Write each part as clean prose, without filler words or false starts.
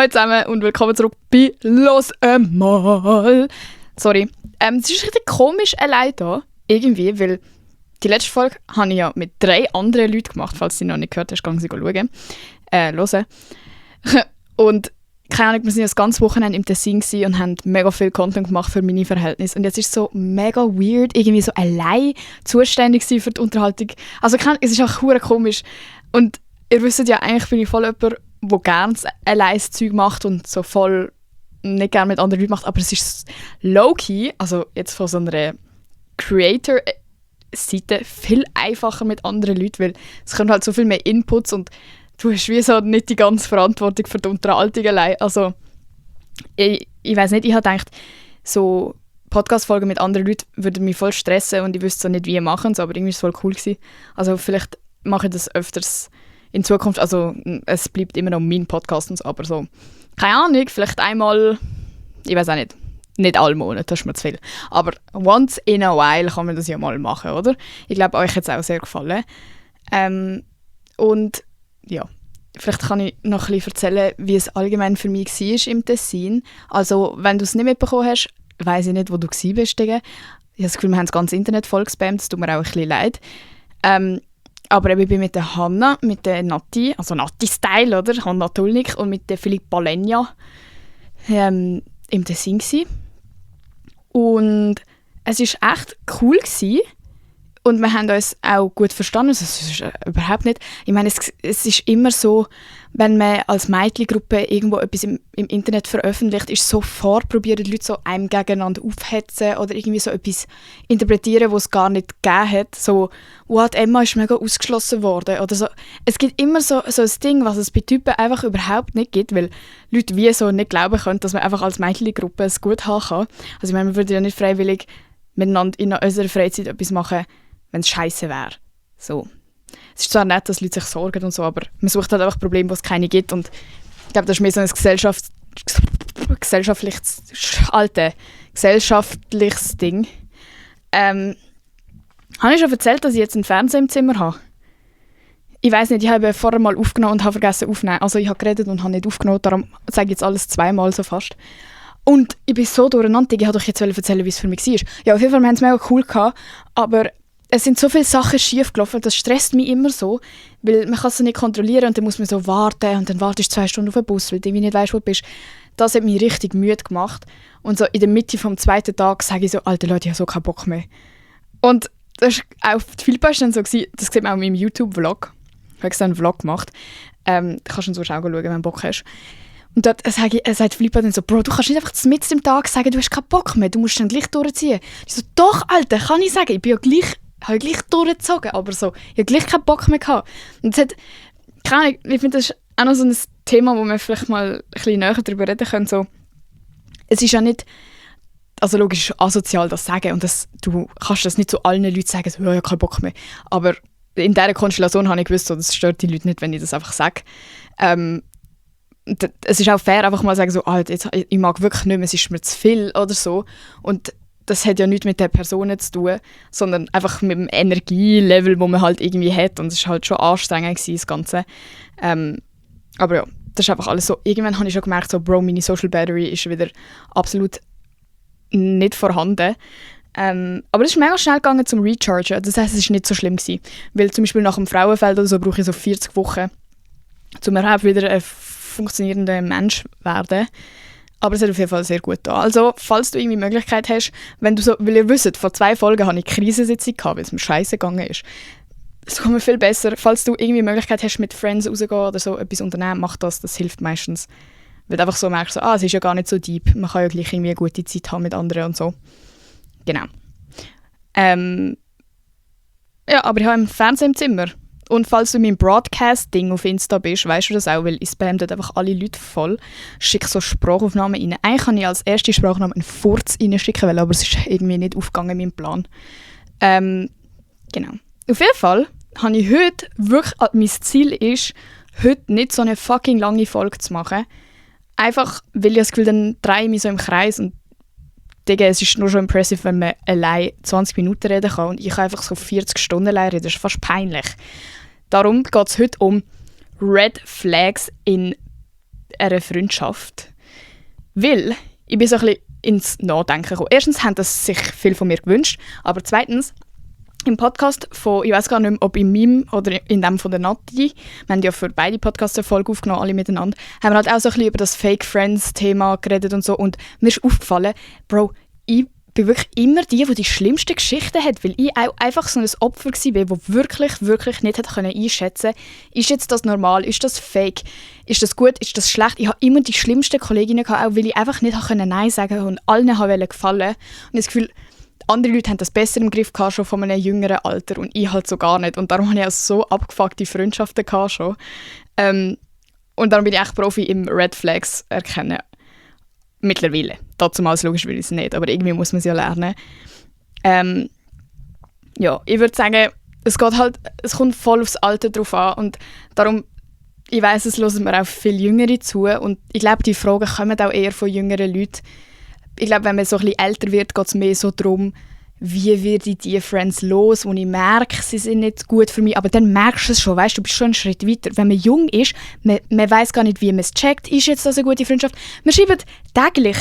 Hallo zusammen und willkommen zurück bei «Los einmal». Sorry, es ist richtig komisch allein da, irgendwie, weil die letzte Folge habe ich ja mit 3 anderen Leuten gemacht, falls du sie noch nicht gehört hast, gehen sie schauen, hören. Und keine Ahnung, wir waren ja das ganze Wochenende im Tessin und haben mega viel Content gemacht für meine Verhältnisse. Und jetzt ist es so mega weird, irgendwie so allein zuständig sein für die Unterhaltung. Also es ist auch verdammt komisch. Und ihr wisst ja, eigentlich bin ich voll jemand, der gerne allein das Zeug macht und so voll nicht gerne mit anderen Leuten macht. Aber es ist low-key, also jetzt von so einer Creator-Seite, viel einfacher mit anderen Leuten, weil es kommt halt so viel mehr Inputs und du hast wie so nicht die ganze Verantwortung für die Unterhaltung allein. Also, ich weiss nicht, ich habe gedacht, so Podcast-Folgen mit anderen Leuten würden mich voll stressen und ich wüsste so nicht, wie ich machen soll, aber irgendwie war es voll cool gewesen. Also vielleicht mache ich das öfters in Zukunft. Also es bleibt immer noch mein Podcast und so, aber so, keine Ahnung, vielleicht einmal, ich weiß auch nicht alle Monate, das ist mir zu viel. Aber once in a while kann man das ja mal machen, oder? Ich glaube, euch hat es auch sehr gefallen. Und ja, vielleicht kann ich noch ein bisschen erzählen, wie es allgemein für mich war im Tessin. Also, wenn du es nicht mitbekommen hast, weiss ich nicht, wo du warst. Ich habe das Gefühl, wir haben das ganze Internet voll gespammt, das tut mir auch ein bisschen leid. Aber ich bin mit der Hanna, mit der Nati, also Nati-Style, oder? Hanna Tulnik und mit der Philippa Lenja im Tessin gewesen. Und es war echt cool gewesen. Und wir haben uns auch gut verstanden. Also, es ist überhaupt nicht. Ich meine, es ist immer so, wenn man als Mädchengruppe irgendwo etwas im Internet veröffentlicht, ist sofort probieren die Leute so einem gegeneinander aufhetzen oder irgendwie so etwas interpretieren, was es gar nicht gegeben hat. So, «What, Emma ist mega ausgeschlossen worden». Oder so. Es gibt immer so ein Ding, was es bei Typen einfach überhaupt nicht gibt, weil Leute wie so nicht glauben können, dass man einfach als Mädchengruppe es gut haben kann. Also ich meine, wir würden ja nicht freiwillig miteinander in unserer Freizeit etwas machen, wenn es scheiße wäre. So. Es ist zwar nett, dass Leute sich sorgen und so, aber man sucht halt einfach Probleme, wo es keine gibt. Und ich glaube, das ist mehr so ein gesellschaftliches Ding. Habe ich schon erzählt, dass ich jetzt einen Fernseher im Zimmer habe? Ich weiss nicht, ich habe vorher mal aufgenommen und habe vergessen aufzunehmen. Also ich habe geredet und habe nicht aufgenommen, darum sage ich jetzt alles 2-mal so fast. Und ich bin so durcheinander, ich wollte doch jetzt erzählen, wie es für mich war. Ja, auf jeden Fall, wir haben es mega cool gehabt, aber es sind so viele Sachen schief gelaufen, das stresst mich immer so, weil man kann es nicht kontrollieren und dann muss man so warten und dann wartest du 2 Stunden auf den Bus, weil du irgendwie nicht weißt, wo du bist. Das hat mich richtig müde gemacht. Und so in der Mitte vom 2. Tag sage ich so, Alter Leute, ich habe so keinen Bock mehr. Und das war auch die Philippa dann so, das sieht man auch in meinem YouTube-Vlog. Ich habe extra einen Vlog gemacht. Kannst du sonst auch schauen, wenn du Bock hast. Und dort sagt Philippa dann so, Bro, du kannst nicht einfach mitten im Tag sagen, du hast keinen Bock mehr, du musst dann gleich durchziehen. Ich so, doch, Alter, kann ich sagen, ich bin ja gleich durchgezogen, aber so, ich habe gleich keinen Bock mehr gehabt. Und es hat, keine Ahnung, ich finde, das ist auch noch so ein Thema, wo wir vielleicht mal ein bisschen näher darüber reden können. So, es ist ja nicht, also logisch ist asozial, das sagen und du kannst das nicht zu allen Leuten sagen, so, ja, ich habe keinen Bock mehr. Aber in dieser Konstellation habe ich gewusst, so, das stört die Leute nicht, wenn ich das einfach sage. Es ist auch fair, einfach mal sagen, so, jetzt, ich mag wirklich nicht mehr, es ist mir zu viel oder so. Und das hat ja nichts mit den Personen zu tun, sondern einfach mit dem Energielevel, das man halt irgendwie hat. Und es war halt schon anstrengend gewesen, das Ganze. Aber ja, das ist einfach alles so. Irgendwann habe ich schon gemerkt, so, Bro, meine Social Battery ist wieder absolut nicht vorhanden. Aber es ist mega schnell gegangen zum Rechargen. Das heisst, es war nicht so schlimm gewesen. Weil zum Beispiel nach dem Frauenfeld oder so brauche ich so 40 Wochen, um überhaupt wieder ein funktionierender Mensch werden. Aber es hat auf jeden Fall sehr gut da. Also, falls du irgendwie die Möglichkeit hast, wenn du so, weil ihr wisst, vor 2 Folgen hatte ich Krisensitzung gehabt, weil es mir scheiße gegangen ist. Es kommt mir viel besser. Falls du irgendwie die Möglichkeit hast, mit Friends rauszugehen oder so etwas unternehmen, mach das. Das hilft meistens. Weil du einfach so merkst, so, es ist ja gar nicht so deep. Man kann ja gleich irgendwie eine gute Zeit haben mit anderen und so. Genau. Ja, aber ich habe einen Fernseher im Zimmer. Und falls du in meinem Broadcast-Ding auf Insta bist, weißt du das auch, weil ich spam dort einfach alle Leute voll. Schicke so Sprachaufnahmen rein. Eigentlich kann ich als erste Sprachaufnahme einen Furz reinschicken, aber es ist irgendwie nicht aufgegangen in meinem Plan. Genau. Auf jeden Fall habe ich heute wirklich, mein Ziel ist, heute nicht so eine fucking lange Folge zu machen. Einfach, weil ich das Gefühl, dann drehe ich mich so im Kreis und Digga, es ist nur schon impressive, wenn man allein 20 Minuten reden kann und ich kann einfach so 40 Stunden allein reden. Das ist fast peinlich. Darum geht es heute um Red Flags in einer Freundschaft. Weil ich bin so ein bisschen ins Nachdenken gekommen. Erstens haben das sich viel von mir gewünscht, aber zweitens, im Podcast von, ich weiß gar nicht mehr, ob in meinem oder in dem von der Nati, wir haben ja für beide Podcasts eine Folge aufgenommen, alle miteinander, haben wir halt auch so ein bisschen über das Fake-Friends-Thema geredet und so. Und mir ist aufgefallen, Bro, ich bin wirklich immer die schlimmsten Geschichten hat, weil ich auch einfach so ein Opfer war, das wirklich nicht einschätzen konnte, ist jetzt das normal, ist das fake, ist das gut, ist das schlecht. Ich habe immer die schlimmsten Kolleginnen gehabt, auch weil ich einfach nicht Nein sagen konnte und allen wollte gefallen. Und das Gefühl, andere Leute haben das besser im Griff gehabt, schon von einem jüngeren Alter und ich halt so gar nicht. Und darum hatte ich auch so abgefuckte Freundschaften gehabt schon. Und darum bin ich echt Profi im Red Flags erkennen. Mittlerweile. Dazumals logischerweise nicht, aber irgendwie muss man es ja lernen. Ja, ich würde sagen, es kommt voll aufs Alter drauf an und darum, ich weiss, es hören mir auch viel Jüngere zu und ich glaube, die Fragen kommen auch eher von jüngeren Leuten. Ich glaube, wenn man so ein bisschen älter wird, geht es mehr so darum, wie werde ich diese Friends los, wo ich merke, sie sind nicht gut für mich. Aber dann merkst du es schon, weißt, du bist schon einen Schritt weiter. Wenn man jung ist, man weiss gar nicht, wie man es checkt. Ist jetzt das eine gute Freundschaft? Wir schreiben täglich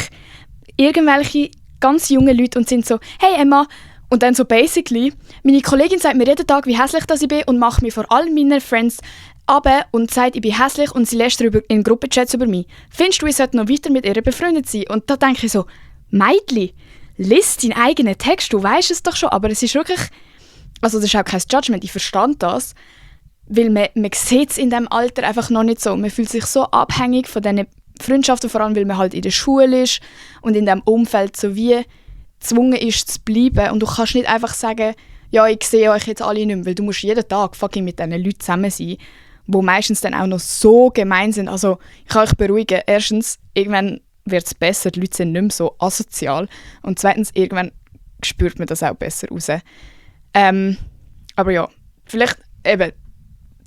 irgendwelche ganz junge Leute und sind so, hey Emma, und dann so basically, meine Kollegin sagt mir jeden Tag, wie hässlich das ich bin und macht mir vor all meinen Friends runter und sagt, ich bin hässlich und sie lässt in Gruppenchats über mich. Findest du, ich sollte noch weiter mit ihr befreundet sein? Und da denke ich so, Mädchen, lies deinen eigenen Text, du weißt es doch schon, aber es ist wirklich, also das ist auch kein Judgment, ich verstand das, weil man sieht es in diesem Alter einfach noch nicht so. Man fühlt sich so abhängig von diesen Freundschaften, vor allem weil man halt in der Schule ist und in diesem Umfeld so wie gezwungen ist zu bleiben und du kannst nicht einfach sagen, ja, ich sehe euch jetzt alle nicht mehr, weil du musst jeden Tag fucking mit diesen Leuten zusammen sein, die meistens dann auch noch so gemein sind. Also ich kann euch beruhigen, erstens, irgendwann wird es besser, die Leute sind nicht mehr so asozial und zweitens, irgendwann spürt man das auch besser raus. Aber ja, vielleicht eben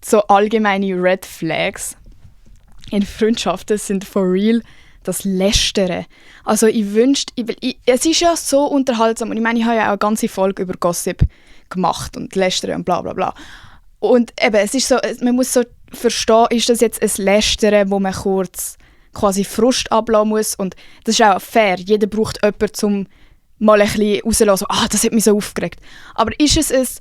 so allgemeine Red Flags in Freundschaften sind for real das Lästern. Also ich wünschte, es ist ja so unterhaltsam und ich meine, ich habe ja auch eine ganze Folge über Gossip gemacht und Lästern und bla bla bla. Und eben, es ist so, man muss so verstehen, ist das jetzt ein Lästern, wo man kurz quasi Frust ablassen muss und das ist auch fair. Jeder braucht jemanden, um mal ein bisschen rauszulassen, das hat mich so aufgeregt. Aber ist es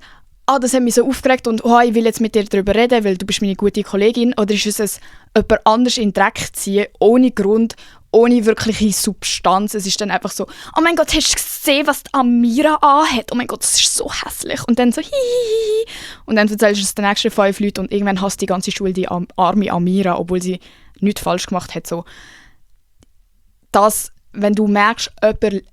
das hat mich so aufgeregt und ich will jetzt mit dir darüber reden, weil du bist meine gute Kollegin, oder ist es jemand anders in den Dreck ziehen, ohne Grund, ohne wirkliche Substanz. Es ist dann einfach so, oh mein Gott, hast du gesehen, was die Amira anhat? Oh mein Gott, das ist so hässlich. Und dann so, hihihi. Und dann erzählst du es den nächsten 5 Leuten und irgendwann hasst die ganze Schule die arme Amira, obwohl sie nichts falsch gemacht hat. So. Das, wenn du merkst, jemand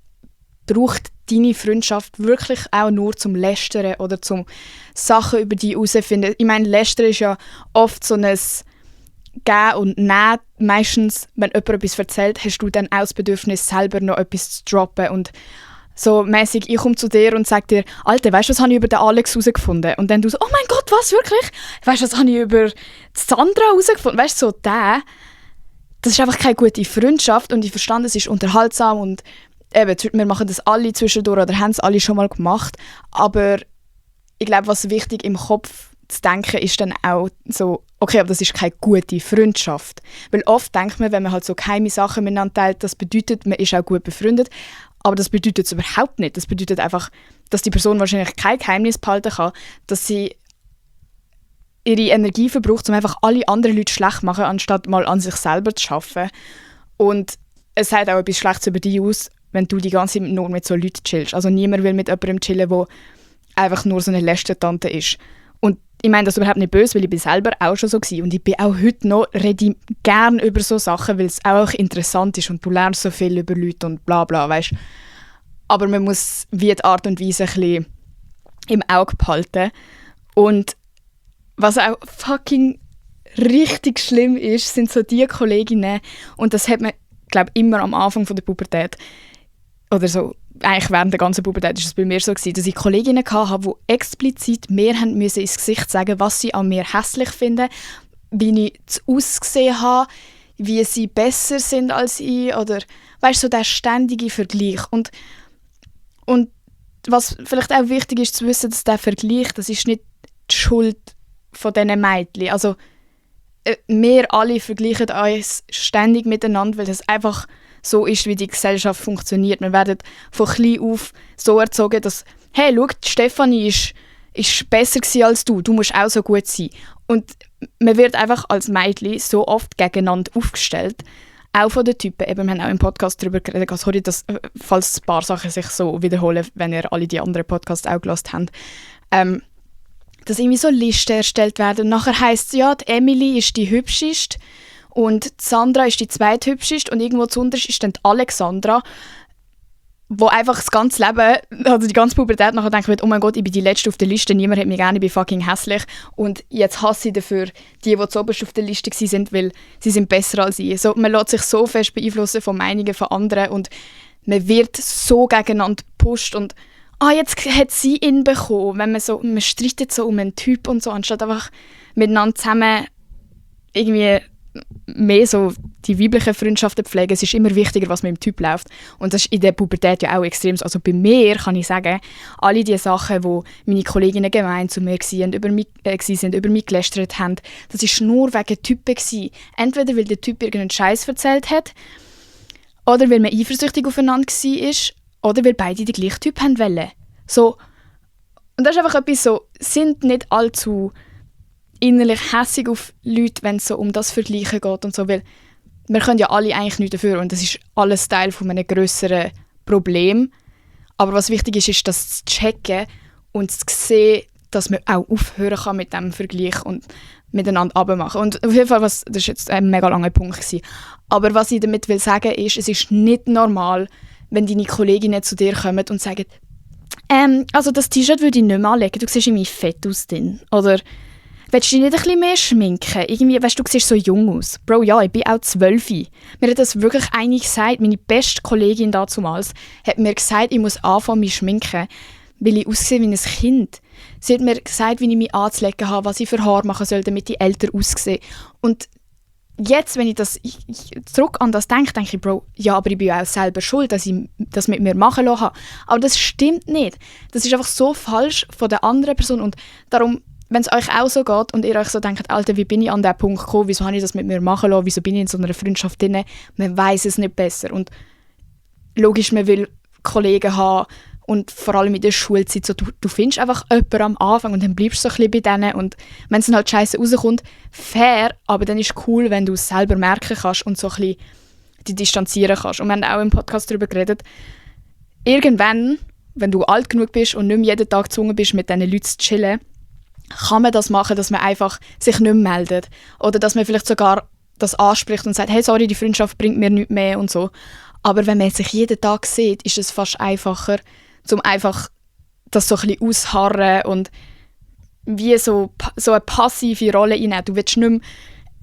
braucht deine Freundschaft wirklich auch nur zum Lästern oder zum Sachen über die herausfinden. Ich meine, Lästern ist ja oft so ein Geben und Nehmen. Meistens, wenn jemand etwas erzählt, hast du dann auch das Bedürfnis, selber noch etwas zu droppen. Und so mäßig, ich komme zu dir und sage dir, Alter, weißt du, was habe ich über den Alex herausgefunden? Und dann du so, oh mein Gott, was, wirklich? Weißt du, was habe ich über Sandra herausgefunden? Weißt du, so das ist einfach keine gute Freundschaft und ich verstand, es ist unterhaltsam und eben, wir machen das alle zwischendurch oder haben es alle schon mal gemacht, aber ich glaube, was wichtig im Kopf zu denken ist dann auch so, okay, aber das ist keine gute Freundschaft. Weil oft denkt man, wenn man halt so geheime Sachen miteinander teilt, das bedeutet, man ist auch gut befreundet, aber das bedeutet es überhaupt nicht. Das bedeutet einfach, dass die Person wahrscheinlich kein Geheimnis behalten kann, dass sie ihre Energie verbraucht, um einfach alle anderen Leute schlecht zu machen, anstatt mal an sich selber zu arbeiten. Und es sagt auch etwas Schlechtes über dich aus, wenn du die ganze Zeit nur mit so Leuten chillst. Also niemand will mit jemandem chillen, der einfach nur so eine Lästertante ist. Und ich meine das überhaupt nicht böse, weil ich bin selber auch schon so gewesen. Und ich bin auch heute noch, rede gerne über so Sachen, weil es auch interessant ist und du lernst so viel über Leute und bla bla, weißt. Aber man muss wie die Art und Weise ein bisschen im Auge behalten. Und was auch fucking richtig schlimm ist, sind so die Kolleginnen, und das hat man, glaube ich, immer am Anfang von der Pubertät, oder so, eigentlich während der ganzen Pubertät war es bei mir so gewesen, dass ich Kolleginnen hatte, die explizit mir haben müssen ins Gesicht sagen, was sie an mir hässlich finden, wie ich das Aussehen habe, wie sie besser sind als ich, oder weißt du, so der ständige Vergleich. Und was vielleicht auch wichtig ist zu wissen, dass der Vergleich, das ist nicht die Schuld von diesen Mädchen. Also wir alle vergleichen uns ständig miteinander, weil das einfach so ist, wie die Gesellschaft funktioniert. Wir werden von klein auf so erzogen, dass «Hey, schau, Stefanie ist besser gewesen als du musst auch so gut sein.» Und man wird einfach als Mädchen so oft gegeneinander aufgestellt, auch von den Typen. Eben, wir haben auch im Podcast darüber geredet, sorry, falls ein paar Sachen sich so wiederholen, wenn ihr alle die anderen Podcasts auch gehört habt, dass irgendwie so Listen erstellt werden. Und nachher heisst es, ja, die Emily ist die hübscheste und die Sandra ist die zweithübscheste und irgendwo zuunterst ist dann die Alexandra, wo einfach das ganze Leben, also die ganze Pubertät nachher denkt, oh mein Gott, ich bin die Letzte auf der Liste, niemand hat mich gerne, ich bin fucking hässlich. Und jetzt hasse ich dafür die zuoberst auf der Liste waren, weil sie sind besser als ich. So, man lässt sich so fest beeinflussen von Meinungen von anderen und man wird so gegeneinander gepusht und jetzt hat sie ihn bekommen. Wenn man streitet so um einen Typ und so, anstatt einfach miteinander zusammen irgendwie mehr so die weiblichen Freundschaften pflegen. Es ist immer wichtiger, was mit dem Typ läuft. Und das ist in der Pubertät ja auch extrem so. Also bei mir kann ich sagen, alle die Sachen, die meine Kolleginnen gemein zu mir waren, über mich gelästert haben, das war nur wegen Typen gewesen. Entweder weil der Typ irgendeinen Scheiß erzählt hat, oder weil man eifersüchtig aufeinander war, oder weil beide den gleichen Typ haben wollen. So. Und das ist einfach etwas so, sind nicht allzu innerlich hässig auf Leute, wenn es so um das Vergleichen geht und so, weil wir können ja alle eigentlich nichts dafür und das ist alles Teil von einem grösseren Problem. Aber was wichtig ist, ist das zu checken und zu sehen, dass man auch aufhören kann mit diesem Vergleich und miteinander abmachen. Und auf jeden Fall, das war jetzt ein mega langer Punkt gewesen. Aber was ich damit will sagen ist, es ist nicht normal, wenn deine Kolleginnen zu dir kommen und sagen, also das T-Shirt würde ich nicht mehr anlegen, du siehst irgendwie fett aus drin. Oder willst du dich nicht ein bisschen mehr schminken? Irgendwie, weißt du, siehst so jung aus. Bro, ja, ich bin auch 12. Mir hat das wirklich eine gesagt, meine beste Kollegin damals, hat mir gesagt, ich muss anfangen mich schminken, weil ich aussehe wie ein Kind. Sie hat mir gesagt, wie ich mich anzulegen habe, was ich für Haare machen soll, damit ich älter aussehe. Und jetzt, wenn ich zurück an das denke ich, Bro, ja, aber ich bin ja auch selber schuld, dass ich das mit mir machen lassen habe. Aber das stimmt nicht. Das ist einfach so falsch von der anderen Person. Und darum, wenn es euch auch so geht und ihr euch so denkt, Alter, wie bin ich an diesen Punkt gekommen, wieso habe ich das mit mir machen lassen, wieso bin ich in so einer Freundschaft drin, man weiss es nicht besser. Und logisch, man will Kollegen haben und vor allem in der Schulzeit, so, du findest einfach jemanden am Anfang und dann bleibst du so ein bisschen bei denen und wenn es dann halt scheiße rauskommt, fair, aber dann ist es cool, wenn du es selber merken kannst und so ein bisschen dich distanzieren kannst. Und wir haben auch im Podcast darüber geredet, irgendwann, wenn du alt genug bist und nicht mehr jeden Tag gezwungen bist, mit diesen Leuten zu chillen, kann man das machen, dass man einfach sich nicht mehr meldet. Oder dass man vielleicht sogar das anspricht und sagt, hey, sorry, die Freundschaft bringt mir nichts mehr und so. Aber wenn man sich jeden Tag sieht, ist es fast einfacher, um einfach das so ein bisschen ausharren und wie so eine passive Rolle einnehmen. Du willst nicht mehr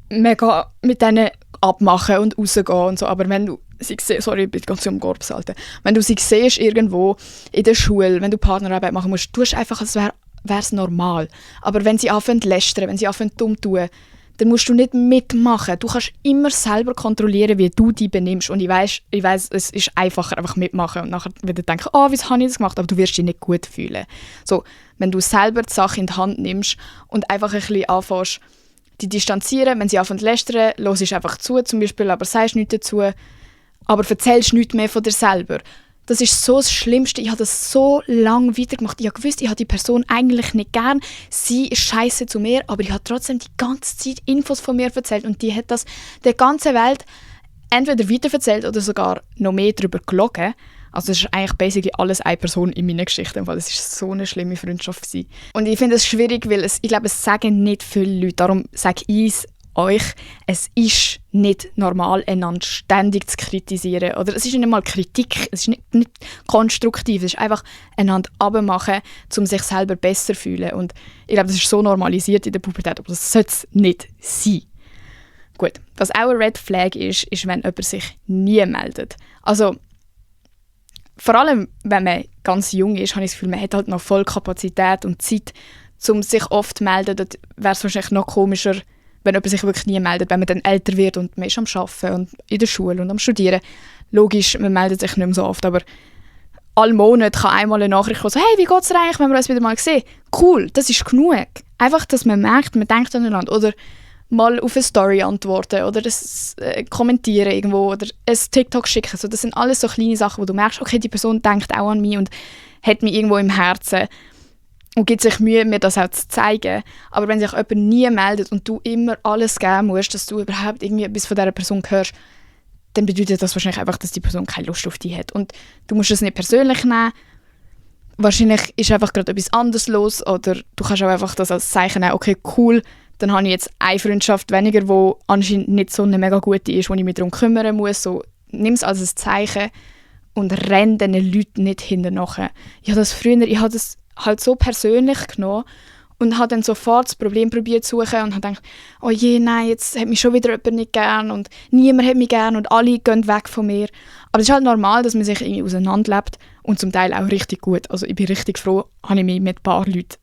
mega mit denen abmachen und rausgehen und so. Aber wenn du sie siehst, sorry, ich bin ganz am Korb salten. Wenn du sie siehst irgendwo in der Schule, wenn du Partnerarbeit machen musst, tust du einfach, als wäre es normal. Aber wenn sie anfangen zu lästern, wenn sie anfangen dumm zu tun, dann musst du nicht mitmachen. Du kannst immer selber kontrollieren, wie du dich benimmst. Und ich weiss, es ist einfacher, einfach mitmachen und nachher wieder denken, wieso habe ich das gemacht? Aber du wirst dich nicht gut fühlen. So, wenn du selber die Sache in die Hand nimmst und einfach ein bisschen anfängst, dich distanzieren, wenn sie anfangen zu lästern, hörst du einfach zu zum Beispiel, aber sagst nichts dazu, aber erzählst nichts mehr von dir selber. Das ist so das Schlimmste. Ich habe das so lange weitergemacht. Ich habe gewusst, ich habe die Person eigentlich nicht gern. Sie ist scheiße zu mir, aber ich habe trotzdem die ganze Zeit Infos von mir erzählt. Und die hat das der ganzen Welt entweder weiterverzählt oder sogar noch mehr darüber gelogen. Also es ist eigentlich basically alles eine Person in meiner Geschichte, weil es ist so eine schlimme Freundschaft gewesen. Und ich finde es schwierig, weil ich glaube, es sagen nicht viele Leute. Darum sage ich euch, es ist nicht normal, einander ständig zu kritisieren. Oder es ist nicht mal Kritik, es ist nicht konstruktiv, es ist einfach einander abmachen, um sich selber besser zu fühlen. Und ich glaube, das ist so normalisiert in der Pubertät, aber das sollte es nicht sein. Gut, was auch eine Red Flag ist, wenn jemand sich nie meldet. Also, vor allem, wenn man ganz jung ist, habe ich das Gefühl, man hat halt noch voll Kapazität und Zeit, um sich oft zu melden. Dann wäre es wahrscheinlich noch komischer, wenn jemand sich wirklich nie meldet, wenn man dann älter wird und man ist am Arbeiten und in der Schule und am Studieren. Logisch, man meldet sich nicht mehr so oft, aber alle Monate kann einmal eine Nachricht kommen, so, hey, wie geht's dir eigentlich, wenn wir uns wieder mal sehen? Cool, das ist genug. Einfach, dass man merkt, man denkt aneinander. Oder mal auf eine Story antworten oder kommentieren irgendwo oder ein TikTok schicken. So, das sind alles so kleine Sachen, wo du merkst, okay, die Person denkt auch an mich und hat mich irgendwo im Herzen und gibt sich Mühe, mir das auch zu zeigen. Aber wenn sich jemand nie meldet und du immer alles geben musst, dass du überhaupt irgendwie etwas von dieser Person hörst, dann bedeutet das wahrscheinlich einfach, dass die Person keine Lust auf dich hat. Und du musst es nicht persönlich nehmen. Wahrscheinlich ist einfach gerade etwas anderes los oder du kannst auch einfach das als Zeichen nehmen, okay, cool, dann habe ich jetzt eine Freundschaft weniger, die anscheinend nicht so eine mega gute ist, wo ich mich darum kümmern muss. So, nimm es als ein Zeichen und renn diesen Leuten nicht hinterher. Ich habe das halt so persönlich genommen und habe dann sofort das Problem probiert zu suchen und habe gedacht, oh je, nein, jetzt hat mich schon wieder jemand nicht gern und niemand hat mich gern und alle gehen weg von mir. Aber es ist halt normal, dass man sich irgendwie auseinanderlebt und zum Teil auch richtig gut. Also ich bin richtig froh, habe ich mich mit ein paar Leuten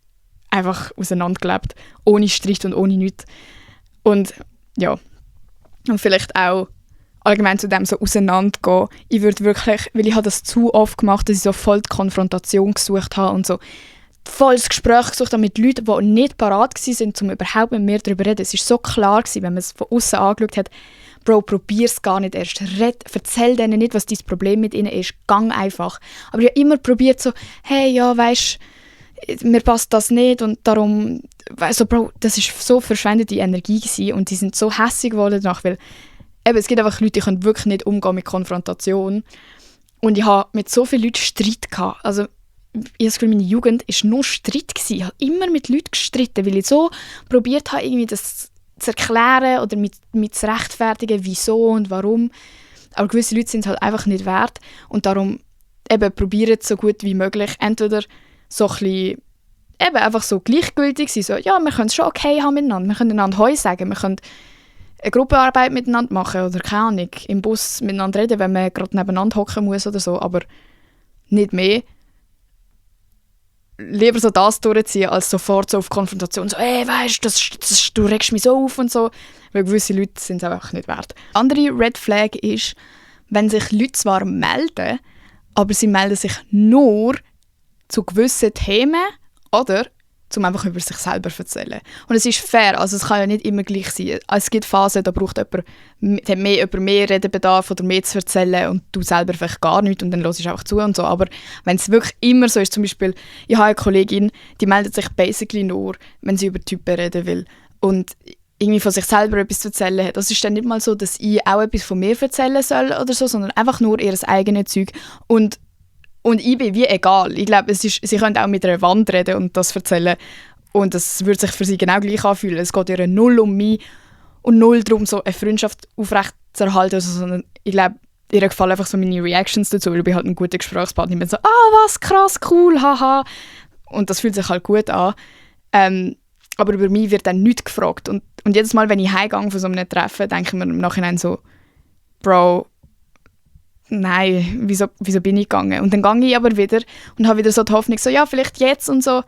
einfach auseinandergelebt, ohne Streit und ohne nichts. Und ja, und vielleicht auch allgemein zu dem so auseinandergehen. Ich würde wirklich, weil ich habe das zu oft gemacht, dass ich so voll die Konfrontation gesucht habe und so voll das Gespräch gesucht habe mit Leuten, die nicht parat waren, um überhaupt mit mir darüber zu reden. Es war so klar, wenn man es von außen angeschaut hat, Bro, probier es gar nicht erst. Erzähl denen nicht, was dein Problem mit ihnen ist. Gang einfach. Aber ich habe immer probiert so, hey, ja, weisst, mir passt das nicht und darum, also Bro, das war so verschwendete Energie gewesen und die sind so hässig geworden danach, weil eben, es gibt einfach Leute, die können wirklich nicht umgehen mit Konfrontation und ich hatte mit so vielen Leuten Streit gehabt. Also ich habe das Gefühl, meine Jugend war nur Streit gewesen. Ich habe immer mit Leuten gestritten, weil ich so probiert habe, irgendwie das zu erklären oder mit zu rechtfertigen, wieso und warum. Aber gewisse Leute sind es halt einfach nicht wert und darum eben probieren so gut wie möglich entweder so ein bisschen, eben einfach so gleichgültig sein, so, ja, wir können es schon okay haben miteinander, wir können einander Heu sagen, wir können eine Gruppenarbeit miteinander machen oder keine Ahnung, im Bus miteinander reden, wenn man gerade nebeneinander hocken muss oder so, aber nicht mehr. Lieber so das durchziehen, als sofort so auf Konfrontation, so, weisst du regst mich so auf und so, weil gewisse Leute sind es einfach nicht wert. Andere Red Flag ist, wenn sich Leute zwar melden, aber sie melden sich nur zu gewissen Themen oder um einfach über sich selber zu erzählen. Und es ist fair, also es kann ja nicht immer gleich sein. Es gibt Phasen, da braucht jemand mehr Redebedarf oder mehr zu erzählen und du selber vielleicht gar nicht und dann hörst du einfach zu und so. Aber wenn es wirklich immer so ist, zum Beispiel, ich habe eine Kollegin, die meldet sich basically nur, wenn sie über Typen reden will und irgendwie von sich selber etwas zu erzählen hat. Das ist dann nicht mal so, dass ich auch etwas von mir erzählen soll oder so, sondern einfach nur ihr eigenes Zeug. Und ich bin wie egal. Ich glaube, sie können auch mit einer Wand reden und das erzählen. Und das würde sich für sie genau gleich anfühlen. Es geht ihr null um mich und null darum, so eine Freundschaft aufrechtzuerhalten. Also, sondern ich glaube, ihr gefallen einfach so meine Reactions dazu. Weil ich bin halt ein guter Gesprächspartner. Ich bin so, was, krass, cool, haha. Und das fühlt sich halt gut an. Aber über mich wird dann nichts gefragt. Und jedes Mal, wenn ich heimgehe von so einem Treffen, denke ich mir im Nachhinein so, Bro, nein, wieso bin ich gegangen? Und dann gehe ich aber wieder und habe wieder so die Hoffnung, so, ja, vielleicht jetzt und so.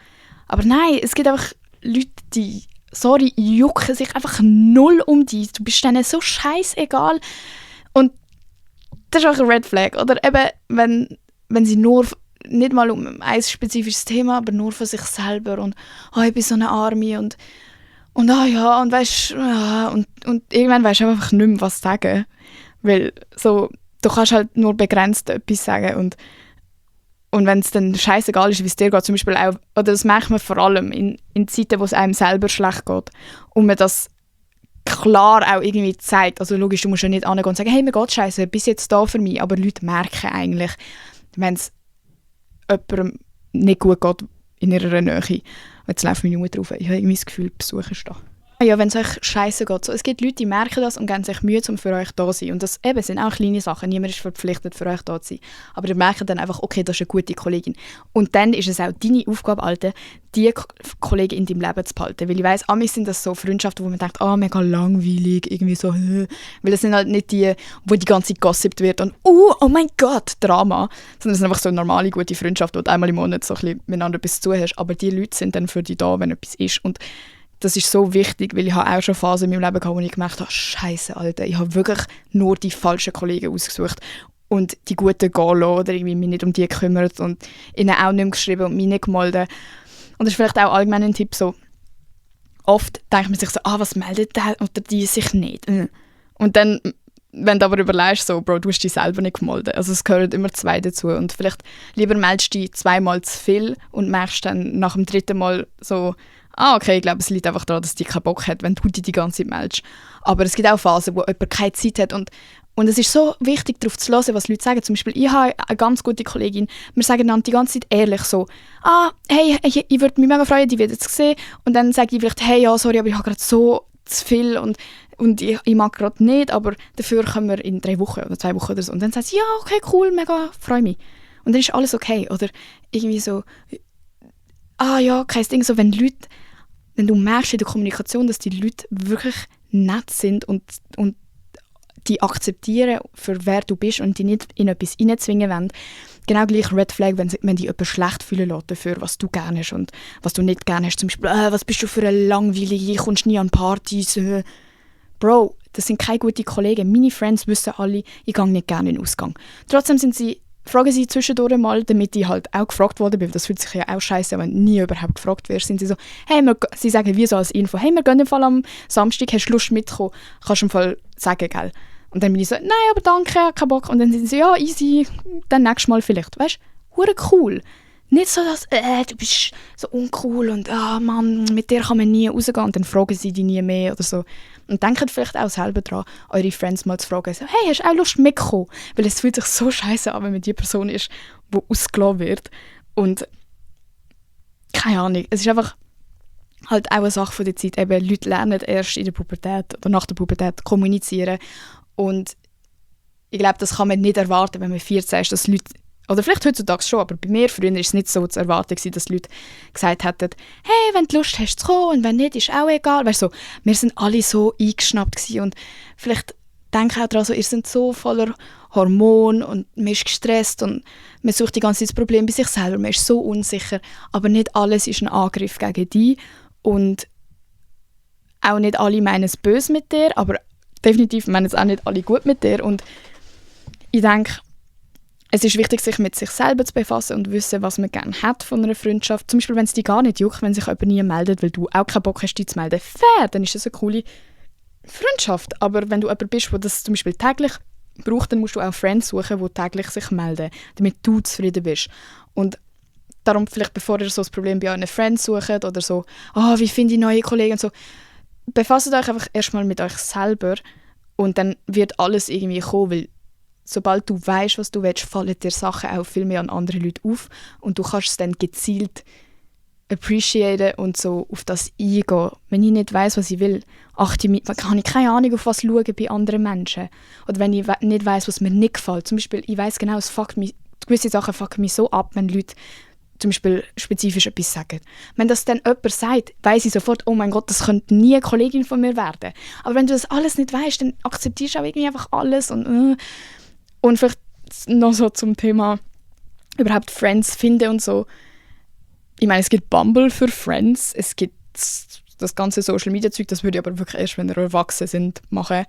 Aber nein, es gibt einfach Leute, die, sorry, jucken sich einfach null um dich. Du bist denen so scheißegal. Und das ist auch ein Red Flag. Oder eben, wenn sie nur, nicht mal um ein spezifisches Thema, aber nur für sich selber und ich bin so eine Arme und ja, und weißt und irgendwann weisst du einfach nicht mehr, was sagen. Weil so, du kannst halt nur begrenzt etwas sagen und wenn es dann scheißegal ist, wie es dir geht, zum Beispiel auch, oder das merkt man vor allem in Zeiten, wo es einem selber schlecht geht und man das klar auch irgendwie zeigt, also logisch, du musst ja nicht angehen und sagen, hey, mir geht's scheiße, bis jetzt da für mich, aber Leute merken eigentlich, wenn es jemandem nicht gut geht in ihrer Nähe. Jetzt läuft meine Mutter auf, ich habe irgendwie das Gefühl, Besuch ist da. Ja, wenn es euch scheiße geht. So, es gibt Leute, die merken das und geben sich Mühe, um für euch da zu sein. Und das eben, sind auch kleine Sachen. Niemand ist verpflichtet, für euch da zu sein. Aber ihr merkt dann einfach, okay, das ist eine gute Kollegin. Und dann ist es auch deine Aufgabe, Alter, die Kollegin in deinem Leben zu behalten. Weil ich weiss, amigs sind das so Freundschaften, wo man denkt, mega langweilig, irgendwie so, Weil das sind halt nicht die, wo die ganze Zeit gossipt wird und oh mein Gott, Drama. Sondern das sind einfach so normale, gute Freundschaften, wo du einmal im Monat so ein bisschen miteinander etwas zu hast. Aber die Leute sind dann für dich da, wenn etwas ist. Und das ist so wichtig, weil ich habe auch schon Phasen in meinem Leben gehabt, wo ich gemerkt habe, Scheiße, Alter, ich habe wirklich nur die falschen Kollegen ausgesucht und die guten gehen lassen oder irgendwie mich nicht um die gekümmert und ihnen auch nicht mehr geschrieben und mich nicht gemeldet. Und das ist vielleicht auch allgemein ein Tipp so, oft denkt man sich so, was meldet der oder die sich nicht? Und dann, wenn du aber überlegst, so, Bro, du hast dich selber nicht gemeldet. Also es gehören immer 2 dazu. Und vielleicht lieber meldest du dich 2-mal zu viel und merkst dann nach dem 3. Mal so, okay, ich glaube, es liegt einfach daran, dass die keinen Bock hat, wenn du dich die ganze Zeit meldest. Aber es gibt auch Phasen, wo jemand keine Zeit hat und es ist so wichtig, darauf zu hören, was Leute sagen. Zum Beispiel, ich habe eine ganz gute Kollegin, wir sagen dann die ganze Zeit ehrlich so, hey, ich würde mich mega freuen, die wird jetzt sehen. Und dann sage ich vielleicht, hey, ja, sorry, aber ich habe gerade so zu viel und ich mag gerade nicht, aber dafür können wir in 3 Wochen oder 2 Wochen oder so. Und dann sagt sie, ja, okay, cool, mega, freue mich. Und dann ist alles okay. Oder irgendwie so, ja, kein Ding, so wenn du merkst in der Kommunikation, dass die Leute wirklich nett sind und die akzeptieren, für wer du bist und die nicht in etwas reinzwingen wollen. Genau gleich Red Flag, wenn die jemanden schlecht fühlen lässt dafür, was du gerne hast und was du nicht gerne hast. Zum Beispiel, was bist du für eine Langweilige, kommst nie an Partys. Bro, das sind keine guten Kollegen. Meine Friends wissen alle, ich gehe nicht gerne in den Ausgang. Trotzdem fragen sie zwischendurch mal, damit ich halt auch gefragt worden bin. Das fühlt sich ja auch scheiße, wenn nie überhaupt gefragt wirst. Sind sie so, hey, sie sagen wie so als Info, hey, wir gehen im Fall am Samstag, hast du Lust mitzukommen? Kannst du im Fall sagen, gell? Und dann bin ich so, nein, aber danke, ich habe keinen Bock. Und dann sind sie, ja, easy, dann nächstes Mal vielleicht. Weißt du, hure cool. Nicht so, dass du bist so uncool und Mann, mit dir kann man nie rausgehen. Und dann fragen sie dich nie mehr oder so. Und denkt vielleicht auch selber daran, eure Friends mal zu fragen, so, hey, hast du auch Lust mitzukommen? Weil es fühlt sich so scheiße an, wenn man die Person ist, die ausgelassen wird. Und keine Ahnung, es ist einfach halt auch eine Sache von der Zeit. Eben, Leute lernen erst in der Pubertät oder nach der Pubertät kommunizieren. Und ich glaube, das kann man nicht erwarten, wenn man 14 ist, dass Leute, oder vielleicht heutzutage schon, aber bei mir früher war es nicht so zu erwarten, dass Leute gesagt hätten, hey, wenn du Lust hast zu kommen und wenn nicht, ist auch egal. Weißt du, wir sind alle so eingeschnappt gewesen und vielleicht denke auch daran, so, ihr seid so voller Hormone und man ist gestresst und man sucht die ganze Zeit das Problem bei sich selber, man ist so unsicher, aber nicht alles ist ein Angriff gegen dich und auch nicht alle meinen es böse mit dir, aber definitiv meinen es auch nicht alle gut mit dir und ich denke, es ist wichtig, sich mit sich selber zu befassen und wissen, was man gerne hat von einer Freundschaft. Zum Beispiel, wenn es dich gar nicht juckt, wenn sich jemand nie meldet, weil du auch keinen Bock hast, dich zu melden, fair, dann ist das eine coole Freundschaft. Aber wenn du jemand bist, der das zum Beispiel täglich braucht, dann musst du auch Friends suchen, die täglich sich melden, damit du zufrieden bist. Und darum vielleicht, bevor ihr so das Problem bei euren Friends sucht oder so, wie finde ich neue Kollegen und so, befasst euch einfach erstmal mit euch selber und dann wird alles irgendwie kommen, weil sobald du weißt, was du willst, fallen dir Sachen auch viel mehr an andere Leute auf und du kannst es dann gezielt appreciaten und so auf das eingehen. Wenn ich nicht weiss, was ich will, habe ich keine Ahnung, auf was schauen bei anderen Menschen. Oder wenn ich nicht weiss, was mir nicht gefällt. Zum Beispiel, ich weiss genau, gewisse Sachen fucken mich so ab, wenn Leute zum Beispiel spezifisch etwas sagen. Wenn das dann jemand sagt, weiss ich sofort, oh mein Gott, das könnte nie eine Kollegin von mir werden. Aber wenn du das alles nicht weißt, dann akzeptierst du auch irgendwie einfach alles. Und vielleicht noch so zum Thema überhaupt Friends finden und so. Ich meine, es gibt Bumble für Friends, es gibt das ganze Social-Media-Zeug, das würde ich aber wirklich erst, wenn wir erwachsen sind, machen.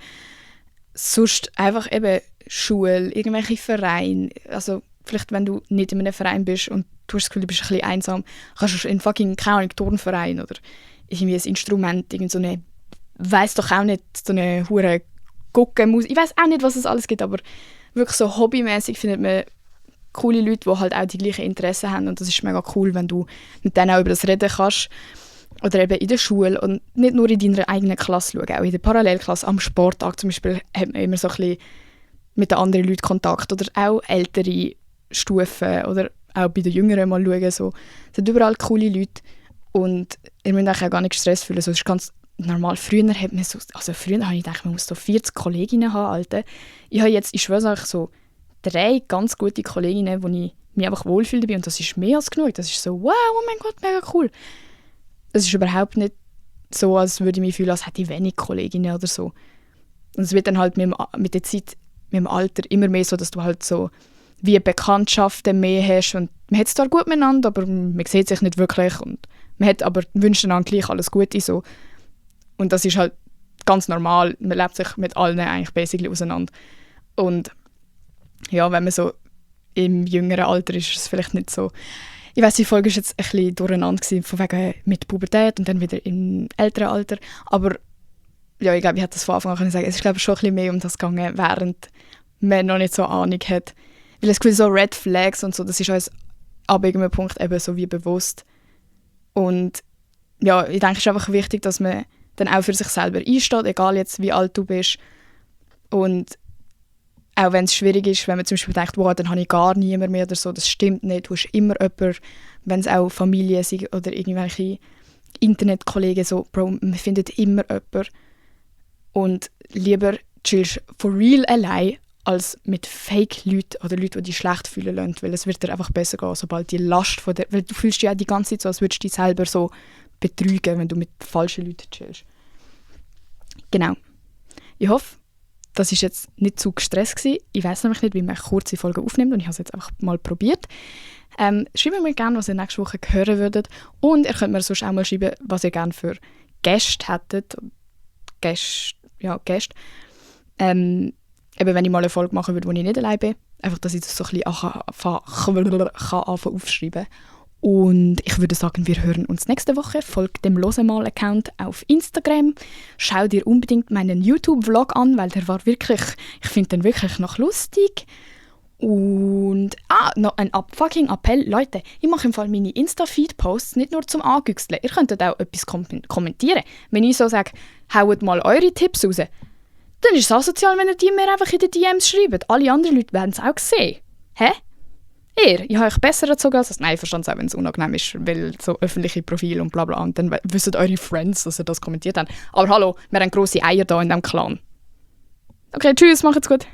Sonst einfach eben Schule, irgendwelche Vereine. Also vielleicht, wenn du nicht in einem Verein bist und du hast das Gefühl, du bist ein bisschen einsam, kannst du in fucking, keine Ahnung, Turnverein oder irgendwie ein Instrument, irgend so eine, weiss doch auch nicht, so eine hure Guckenmusik. Ich weiss auch nicht, was es alles gibt, aber wirklich so hobbymäßig findet man coole Leute, die halt auch die gleichen Interessen haben und das ist mega cool, wenn du mit denen auch über das reden kannst oder eben in der Schule und nicht nur in deiner eigenen Klasse schauen, auch in der Parallelklasse, am Sporttag zum Beispiel hat man immer so ein bisschen mit den anderen Leuten Kontakt oder auch ältere Stufen oder auch bei den Jüngeren mal schauen, so. Es sind überall coole Leute und ihr müsst euch auch gar nicht Stress fühlen, so, das ist ganz normal. Früher habe ich gedacht, man muss so 40 Kolleginnen haben, Alter. Ich schwöre euch, so 3 ganz gute Kolleginnen, wo ich mich einfach wohlfühle dabei und das ist mehr als genug. Das ist so, wow, oh mein Gott, mega cool. Es ist überhaupt nicht so, als würde ich mich fühlen, als hätte ich wenig Kolleginnen oder so. Und es wird dann halt mit der Zeit, mit dem Alter immer mehr so, dass du halt so wie Bekanntschaften mehr hast und man hat es zwar gut miteinander, aber man sieht sich nicht wirklich und man hat aber wünscht einander gleich alles Gute so. Und das ist halt ganz normal, man lebt sich mit allen eigentlich basically auseinander. Und ja, wenn man so im jüngeren Alter ist, ist es vielleicht nicht so. Ich weiss, die Folge war jetzt ein bisschen durcheinander gewesen, von wegen mit Pubertät und dann wieder im älteren Alter. Aber ja, ich glaube, ich hätte das von Anfang an können sagen. Es ist, glaube ich, schon ein bisschen mehr um das gegangen, während man noch nicht so Ahnung hat. Weil das Gefühl, so Red Flags und so, das ist uns ab irgendeinem Punkt eben so wie bewusst. Und ja, ich denke, es ist einfach wichtig, dass man dann auch für sich selber einsteht, egal jetzt, wie alt du bist. Und auch wenn es schwierig ist, wenn man zum Beispiel denkt, wow, dann habe ich gar niemand mehr oder so, das stimmt nicht. Du hast immer jemanden, wenn es auch Familie sind oder irgendwelche Internetkollegen, so, Bro, man findet immer jemanden. Und lieber chillst for real allein, als mit Fake-Leuten oder Leuten, die dich schlecht fühlen lassen, weil es wird dir einfach besser gehen, sobald die Last von dir, weil du fühlst dich ja die ganze Zeit so, als würdest du dich selber so betrügen, wenn du mit falschen Leuten chillst. Genau. Ich hoffe, das war jetzt nicht zu gestresst gewesen. Ich weiss nämlich nicht, wie man kurze Folgen aufnimmt und ich habe es jetzt einfach mal probiert. Schreibt mir gerne, was ihr nächste Woche hören würdet und ihr könnt mir sonst auch mal schreiben, was ihr gerne für Gäste hättet. Gäste. Eben, wenn ich mal eine Folge machen würde, wo ich nicht allein bin. Einfach, dass ich das so ein bisschen anfangen aufschreiben. Und ich würde sagen, wir hören uns nächste Woche. Folgt dem Losemal-Account auf Instagram. Schau dir unbedingt meinen YouTube-Vlog an, weil der war wirklich, ich finde den wirklich noch lustig. Und, noch ein fucking Appell. Leute, ich mache im Fall meine Insta-Feed-Posts nicht nur zum Angüchseln. Ihr könntet auch etwas kommentieren. Wenn ich so sage, haut mal eure Tipps raus, dann ist es asozial, wenn ihr die mir einfach in den DMs schreibt. Alle anderen Leute werden es auch sehen. Hä? Ich habe euch besser erzogen als das. Nein, ich verstehe es auch, wenn es unangenehm ist, weil so öffentliche Profile und bla bla. Und dann wissen eure Friends, dass ihr das kommentiert habt. Aber hallo, wir haben grosse Eier da in diesem Clan. Okay, tschüss, macht's gut.